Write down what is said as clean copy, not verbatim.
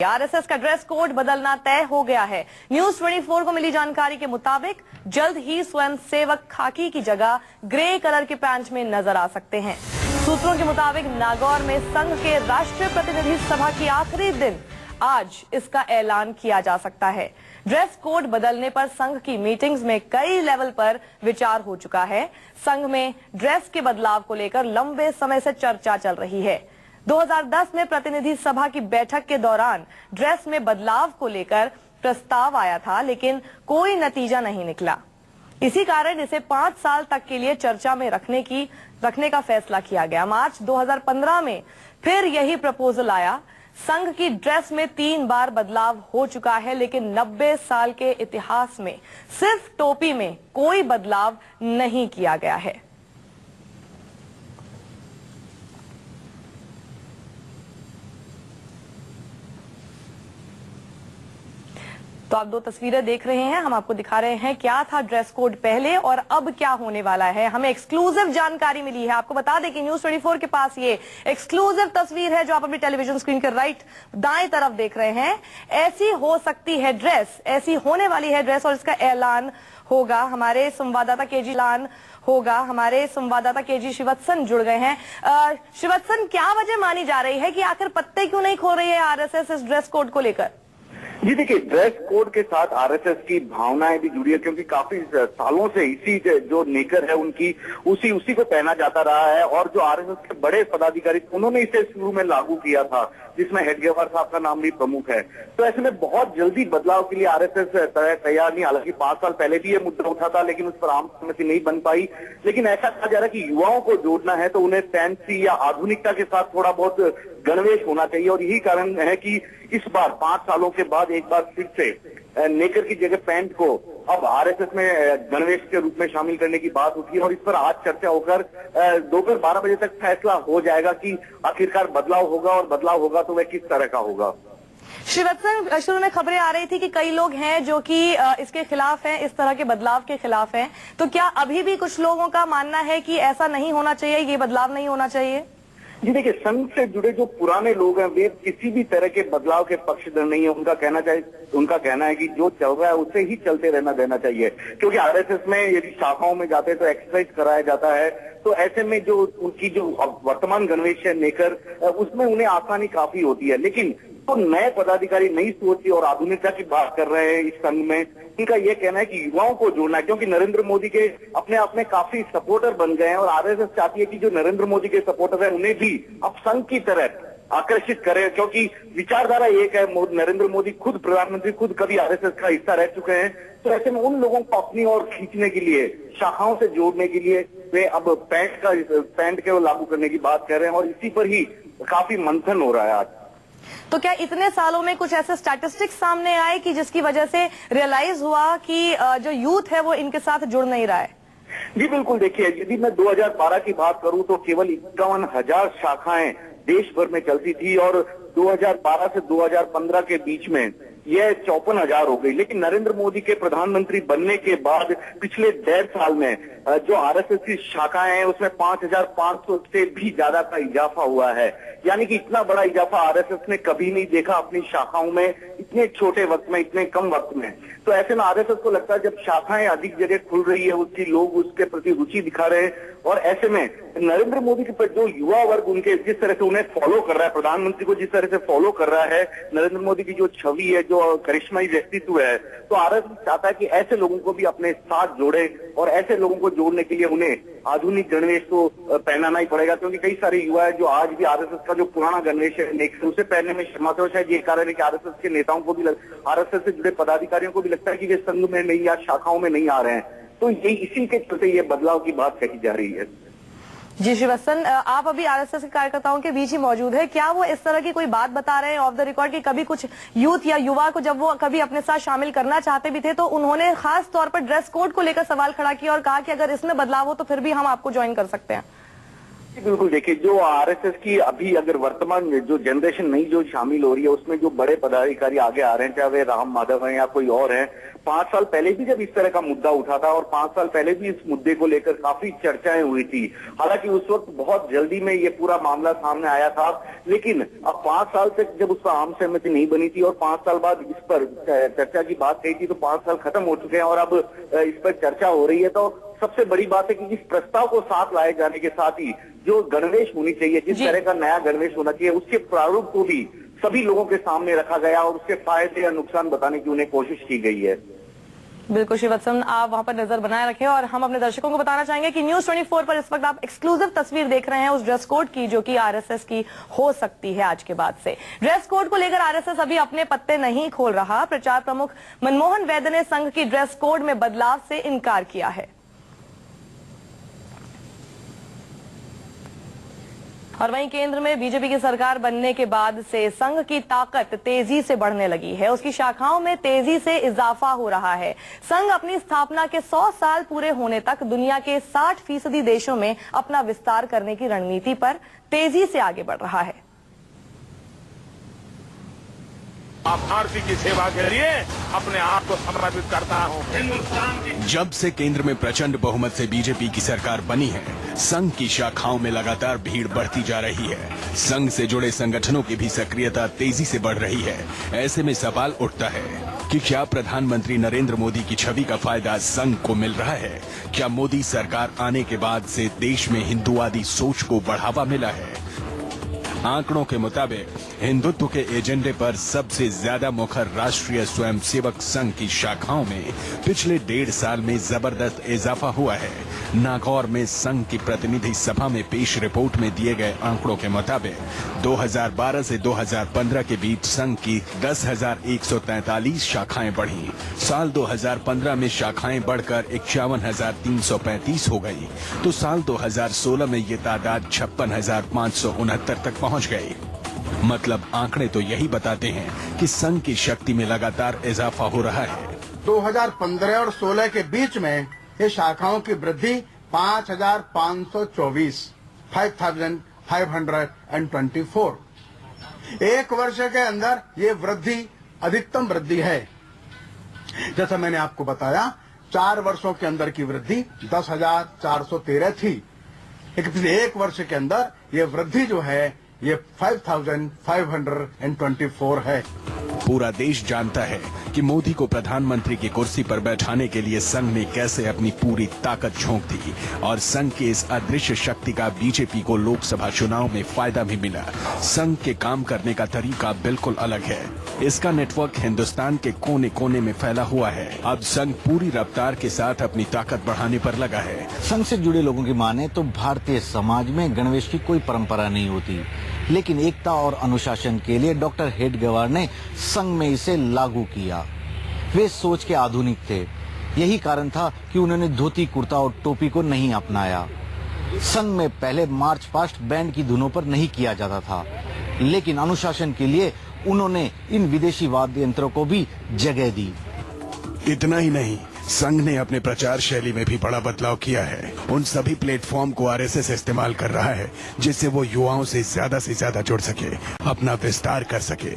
RSS का dress code बदलना तय हो गया है। न्यूज 24 को मिली जानकारी के मुताबिक जल्द ही स्वयं सेवक खाकी की जगह ग्रे कलर के पैंट में नजर आ सकते हैं। सूत्रों के मुताबिक नागौर में संघ के राष्ट्रीय प्रतिनिधि सभा की आखिरी दिन आज इसका ऐलान किया जा सकता है। ड्रेस कोड बदलने पर संघ की मीटिंग्स में कई लेवल पर विचार हो चुका है। संघ में ड्रेस के बदलाव को लेकर लंबे समय से चर्चा चल रही है। 2010 में प्रतिनिधि सभा की बैठक के दौरान ड्रेस में बदलाव को लेकर प्रस्ताव आया था, लेकिन कोई नतीजा नहीं निकला। इसी कारण इसे 5 साल तक के लिए चर्चा में रखने का फैसला किया गया। मार्च 2015 में फिर यही प्रपोजल आया। संघ की ड्रेस में 3 बार बदलाव हो चुका है, लेकिन 90 साल के इतिहास में सिर्फ टोपी में कोई बदलाव नहीं किया गया है। तो आप 2 तस्वीरें देख रहे हैं, हम आपको दिखा रहे हैं क्या था ड्रेस कोड पहले और अब क्या होने वाला है। हमें एक्सक्लूसिव जानकारी मिली है। आपको बता दें कि न्यूज 24 के पास ये एक्सक्लूसिव तस्वीर है जो आप अपनी टेलीविजन स्क्रीन के राइट दाएं तरफ देख रहे हैं। ऐसी हो सकती है ड्रेस, ऐसी होने वाली है ड्रेस और इसका ऐलान होगा। हमारे संवाददाता केजी शिवत्सन जुड़ गए हैं। शिवत्सन, क्या वजह मानी जा रही है कि आखिर पत्ते क्यों नहीं खोल रही है आरएसएस इस ड्रेस कोड को लेकर? जी देखिए, ड्रेस कोड के साथ आरएसएस की भावनाएं भी जुड़ी है, क्योंकि काफी सालों से इसी जो नेकर है उनकी उसी को पहना जाता रहा है। और जो आरएसएस के बड़े पदाधिकारी उन्होंने इसे शुरू में लागू किया था, जिसमें हेडगेवार साहब का नाम भी प्रमुख है। तो ऐसे में बहुत जल्दी बदलाव के लिए आरएसएस तैयार नहीं। हालांकि 5 साल पहले भी ये मुद्दा उठा था, लेकिन उस पर आम सहमति नहीं बन पाई। लेकिन ऐसा कहा जा रहा है कि युवाओं को जोड़ना है तो उन्हें फैंसी या आधुनिकता के साथ थोड़ा बहुत गणवेश होना चाहिए। और यही कारण है कि इस बार 5 सालों के बाद एक बार फिर से नेकर की जगह पैंट को अब आरएसएस में गणवेश के रूप में शामिल करने की बात उठी है। और इस पर आज चर्चा होकर दोपहर 12 बजे तक फैसला हो जाएगा कि आखिरकार बदलाव होगा, और बदलाव होगा तो वह किस तरह का होगा। श्रीवत्सन, शुरू में खबरें आ रही थी कि कई लोग हैं जो कि इसके खिलाफ हैं, इस तरह के बदलाव के खिलाफ हैं। तो क्या अभी भी कुछ लोगों का मानना है कि ऐसा नहीं होना चाहिए, ये बदलाव नहीं होना चाहिए? जी देखिए, संघ से जुड़े जो पुराने लोग हैं वे किसी भी तरह के बदलाव के पक्षधर नहीं है। उनका कहना है कि जो चल रहा है उसे ही चलते रहना देना चाहिए, क्योंकि आरएसएस में यदि शाखाओं में जाते हैं तो एक्सरसाइज कराया जाता है। तो ऐसे में जो उनकी जो वर्तमान गणवेश है नेकर, उसमें उन्हें आसानी काफी होती है। लेकिन तो नए पदाधिकारी नई सोच और आधुनिकता की बात कर रहे हैं इस संघ में। उनका यह कहना है कि युवाओं को जोड़ना है, क्योंकि नरेंद्र मोदी के अपने आप में काफी सपोर्टर बन गए हैं। और आरएसएस चाहती है कि जो नरेंद्र मोदी के सपोर्टर हैं उन्हें भी अब संघ की तरह आकर्षित करे, क्योंकि विचारधारा एक है। नरेंद्र मोदी खुद प्रधानमंत्री खुद कभी आरएसएस का हिस्सा रह चुके हैं। तो ऐसे में उन लोगों को अपनी ओर खींचने के लिए, शाखाओं से जोड़ने के लिए वे अब पैंट के लागू करने की बात कर रहे हैं। और इसी पर ही काफी मंथन हो रहा है आज। तो क्या इतने सालों में कुछ ऐसे स्टैटिस्टिक्स सामने आए कि जिसकी वजह से रियलाइज हुआ कि जो यूथ है वो इनके साथ जुड़ नहीं रहा है? जी बिल्कुल, देखिए, यदि मैं 2012 की बात करूं तो केवल 51,000 शाखाएं देश भर में चलती थी, और 2012 से 2015 के बीच में यह 54,000 हो गई। लेकिन नरेंद्र मोदी के प्रधानमंत्री बनने के बाद पिछले 1.5 साल में जो आरएसएस की शाखाएं हैं उसमें 5,500 से भी ज्यादा का इजाफा हुआ है। यानी कि इतना बड़ा इजाफा आरएसएस ने कभी नहीं देखा अपनी शाखाओं में, इतने छोटे वक्त में, इतने कम वक्त में। तो ऐसे में आरएसएस को लगता है जब शाखाएं अधिक जगह खुल रही है, उसकी लोग उसके प्रति रुचि दिखा रहे हैं। और ऐसे में नरेंद्र मोदी के जो युवा वर्ग उनके जिस तरह से उन्हें फॉलो कर रहा है, प्रधानमंत्री को जिस तरह से फॉलो कर रहा है, नरेंद्र मोदी की जो छवि है, जो करिश्माई व्यक्तित्व है, तो आरएसएस चाहता है कि ऐसे लोगों को भी अपने साथ जोड़े। और ऐसे लोगों को जोड़ने के लिए उन्हें आधुनिक गणवेश तो पहनाना ही पड़ेगा, क्योंकि कई सारे युवा है जो आज भी आरएसएस का जो पुराना गणवेश है नेक्स्ट उसे पहनने में शर्माते हो। शायद ये कारण है कि आरएसएस के नेताओं को भी, आरएसएस से जुड़े पदाधिकारियों को भी लगता है कि वे संघ में नहीं या शाखाओं में नहीं आ रहे हैं। तो ये इसी के चलते ये बदलाव की बात कही जा रही है। जी शिवत्सन, आप अभी आरएसएस के कार्यकर्ताओं के बीच ही मौजूद है। क्या वो इस तरह की कोई बात बता रहे हैं ऑफ द रिकॉर्ड कि कभी कुछ यूथ या युवा को जब वो कभी अपने साथ शामिल करना चाहते भी थे तो उन्होंने खास तौर पर ड्रेस कोड को लेकर सवाल खड़ा किया और कहा कि अगर इसमें बदलाव हो तो फिर भी हम आपको ज्वाइन कर सकते हैं? बिल्कुल, देखिए जो आरएसएस की अभी अगर वर्तमान जो जनरेशन नई जो शामिल हो रही है उसमें जो बड़े पदाधिकारी आगे आ रहे हैं, चाहे वे राम माधव हैं या कोई और है, 5 साल पहले भी जब इस तरह का मुद्दा उठा था और 5 साल पहले भी इस मुद्दे को लेकर काफी चर्चाएं हुई थी। हालांकि उस वक्त बहुत जल्दी में ये पूरा मामला सामने आया था, लेकिन अब 5 साल तक जब उस पर आम सहमति नहीं बनी थी और 5 साल बाद इस पर चर्चा की बात कही थी, तो 5 साल खत्म हो चुके हैं और अब इस पर चर्चा हो रही है। तो सबसे बड़ी बात है कि इस प्रस्ताव को साथ लाए जाने के साथ ही जो गणवेश होनी चाहिए, जिस तरह का नया गणवेश होना चाहिए, उसके प्रारूप को भी सभी लोगों के सामने रखा गया और उसके फायदे या नुकसान बताने की उन्हें कोशिश की गई है। बिल्कुल श्रीवत्सम, आप वहां पर नजर बनाए रखें और हम अपने दर्शकों को बताना चाहेंगे कि न्यूज 24 पर इस वक्त आप एक्सक्लूसिव तस्वीर देख रहे हैं उस ड्रेस कोड की जो कि आरएसएस की हो सकती है आज के बाद से। ड्रेस कोड को लेकर आरएसएस अभी अपने पत्ते नहीं खोल रहा। प्रचार प्रमुख मनमोहन वैद्य ने संघ की ड्रेस कोड में बदलाव से इनकार किया है। और वहीं केंद्र में बीजेपी की सरकार बनने के बाद से संघ की ताकत तेजी से बढ़ने लगी है। उसकी शाखाओं में तेजी से इजाफा हो रहा है। संघ अपनी स्थापना के 100 साल पूरे होने तक दुनिया के 60% देशों में अपना विस्तार करने की रणनीति पर तेजी से आगे बढ़ रहा है। भारती की सेवा के लिए अपने आप को समर्पित करता हूं। हिंदुस्तान की जब से केंद्र में प्रचंड बहुमत से बीजेपी की सरकार बनी है, संघ की शाखाओं में लगातार भीड़ बढ़ती जा रही है। संघ से जुड़े संगठनों की भी सक्रियता तेजी से बढ़ रही है। ऐसे में सवाल उठता है कि क्या प्रधानमंत्री नरेंद्र मोदी की छवि का फायदा संघ को मिल रहा है? क्या मोदी सरकार आने के बाद से देश में हिंदुवादी सोच को बढ़ावा मिला है? आंकड़ों के मुताबिक हिंदुत्व के एजेंडे पर सबसे ज्यादा मुखर राष्ट्रीय स्वयंसेवक संघ की शाखाओं में पिछले 1.5 साल में जबरदस्त इजाफा हुआ है। नागौर में संघ की प्रतिनिधि सभा में पेश रिपोर्ट में दिए गए आंकड़ों के मुताबिक 2012 से 2015 के बीच संघ की 10,143 शाखाएं बढ़ी। साल 2015 में शाखाएं बढ़कर 51,335 हो गई, तो साल 2016 में ये तादाद 56,569 तक पहुंच गई। मतलब आंकड़े तो यही बताते हैं कि संघ की शक्ति में लगातार इजाफा हो रहा है। 2015 और 16 के बीच में ये शाखाओं की वृद्धि 5,524 5,524। एक वर्ष के अंदर ये वृद्धि अधिकतम वृद्धि है। जैसा मैंने आपको बताया, 4 वर्षों के अंदर की वृद्धि 10,413 थी, लेकिन एक वर्ष के अंदर ये वृद्धि जो है ये 5,524 है। पूरा देश जानता है कि मोदी को प्रधानमंत्री की कुर्सी पर बैठाने के लिए संघ ने कैसे अपनी पूरी ताकत झोंक दी और संघ के इस अदृश्य शक्ति का बीजेपी को लोकसभा चुनाव में फायदा भी मिला। संघ के काम करने का तरीका बिल्कुल अलग है। इसका नेटवर्क हिंदुस्तान के कोने कोने में फैला हुआ है। अब संघ पूरी रफ्तार के साथ अपनी ताकत बढ़ाने पर लगा है। संघ से जुड़े लोगों की माने तो भारतीय समाज में गणवेश की कोई परंपरा नहीं होती, लेकिन एकता और अनुशासन के लिए डॉक्टर हेडगेवार ने संघ में इसे लागू किया। वे सोच के आधुनिक थे, यही कारण था कि उन्होंने धोती कुर्ता और टोपी को नहीं अपनाया। संघ में पहले मार्च पास्ट बैंड की धुनों पर नहीं किया जाता था, लेकिन अनुशासन के लिए उन्होंने इन विदेशी वाद्य यंत्रों को भी जगह दी। इतना ही नहीं, संघ ने अपने प्रचार शैली में भी बड़ा बदलाव किया है। उन सभी प्लेटफॉर्म को आरएसएस इस्तेमाल कर रहा है जिससे वो युवाओं से ज्यादा जुड़ सके, अपना विस्तार कर सके।